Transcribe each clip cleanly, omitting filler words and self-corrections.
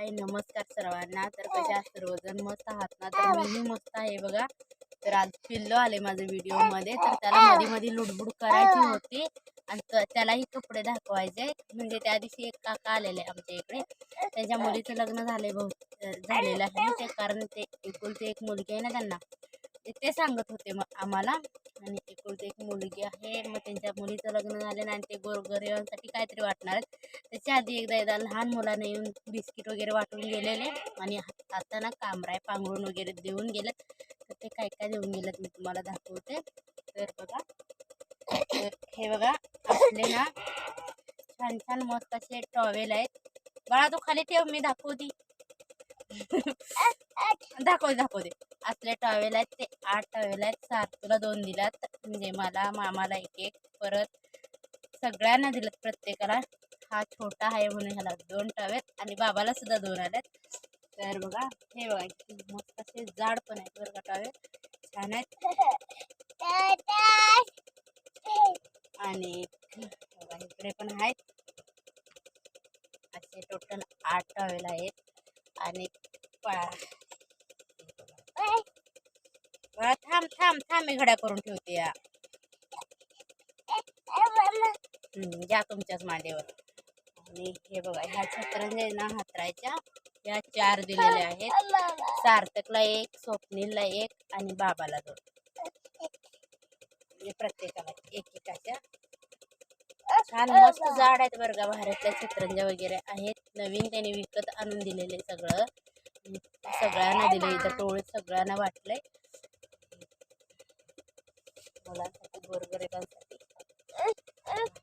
हाय नमस्कार सर्वांना. तर कशा आहात सर्वजण? मस्त आहात ना? तर मीही मस्त आहे बघा. तर आज पिल्लो आले माझ्या व्हिडिओमध्ये. तर त्याला मध्ये मध्ये लुडबुड करायची होती आणि त्यालाही कपडे दाखवायचे. म्हणजे त्या दिवशी एक काका आलेले आमच्या इकडे, त्यांच्या मुलीचं लग्न झालेलं आहे. ते कारण ते एकुलती एक मुलगी आहे ना त्यांना, ते सांगत होते मग आम्हाला. आणि एकुलती एक मुलगी आहे, मग त्यांच्या मुलीचं लग्न झालं आणि ते गोरगरिबांसाठी काहीतरी वाटणार आहेत. त्याच्या आधी एकदा लहान मुलांना येऊन बिस्किट वगैरे वाटून गेलेले आणि आता ना कामराय पांघरून वगैरे देऊन गेलेत. तर ते काय काय देऊन गेलेत मी तुम्हाला दाखवते. तर बघा, तर हे बघा असले ना छान छान मस्त असे टॉवेल आहेत. बाळा तो खाली ठेव, मी दाखवते. दाखवते असले टॉवेल आहेत. ते 8 टॉवेल आहेत. सार्थूला 2 दिलात, म्हणजे मला मामाला एक परत सगळ्यांना दिलं प्रत्येकाला. हा छोटा आहे म्हणून ह्याला 2 टॉवेल आणि बाबाला सुद्धा 2 आल्यात. तर बघा, हे बघा किती मस्त असे जाड पण आहेत बरं का टॉवेल, छान आहेत. आणि बघा इकडे पण आहेत. असे टोटल 8 टॉवेल आहेत. आणि थांब थांब थांब, मी घड्या करून ठेवते या. घ्या तुमच्याच मांडीवर. आणि हे बघा ह्या छत्रंजा ना हातरायच्या, ह्या 4 दिलेल्या आहेत. सार्थकला 1, स्वप्नीलला 1 आणि बाबाला 2. म्हणजे प्रत्येकाला एकेकाच्या. छान मस्त जाड आहेत बरं का. भारतल्या छत्रंजा वगैरे आहेत. नवीन त्याने विकत आणून दिलेले सगळं. सगळ्यांना दिले, इथं टोळीत सगळ्यांना वाटलंय. मुलांसाठी गोरगरिबांसाठी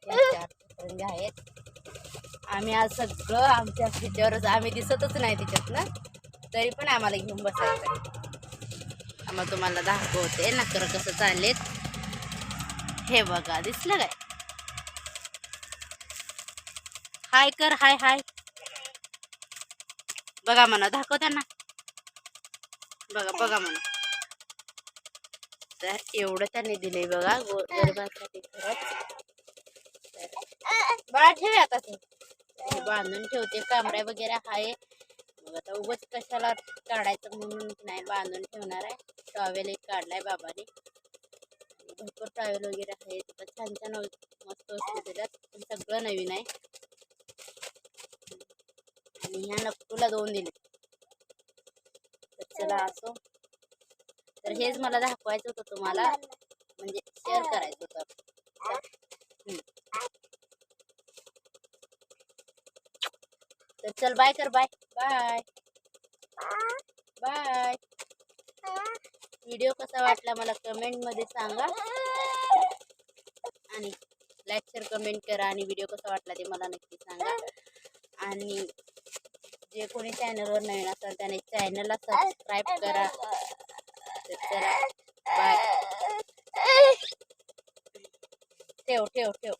4 छत्रंजा आहेत. आम्ही आज सगळं आमच्या ह्याच्यावरच, आम्ही दिसतच नाही तिच्यात ना, तरी पण आम्हाला घेऊन बसायचं. आम्हाला तुम्हाला दाखवते नकर कसं चाललेत. हे बघा, दिसलं काय? हाय कर, हाय हाय बघा म्हणा, दाखव त्यांना. बघा बघा म्हणा. तर एवढं त्यांनी दिले बघा गोरगरिबांसाठी. खरंच बाळा ठेव आता, ते बांधून ठेवते. कामऱ्या वगैरे आहे. मग आता उगाच कशाला काढायचं म्हणून नाही, बांधून ठेवणार आहे. टॉवेल एक काढलाय बाबाने. भरपूर टॉवेल वगैरे आहे. तिथं छान छान मस्त वस्तू दिल्यात, पण सगळं नवीन आहे. आणि ह्या नक्कूला 2 दिले. तर चला असो. तर हेच मला दाखवायचं होतं तुम्हाला, म्हणजे शेअर करायचं होतं. तर चल बाय कर, बाय बाय बाय. व्हिडिओ कसा वाटला मला कमेंटमध्ये सांगा. आणि लाईक शेअर कमेंट करा. आणि व्हिडिओ कसा वाटला ते मला नक्की सांगा. आणि जे कोणी चॅनलवर नवीन असेल त्याने चॅनलला सबस्क्राईब करा. तर चला बाय. ठेव ठेव ठेव.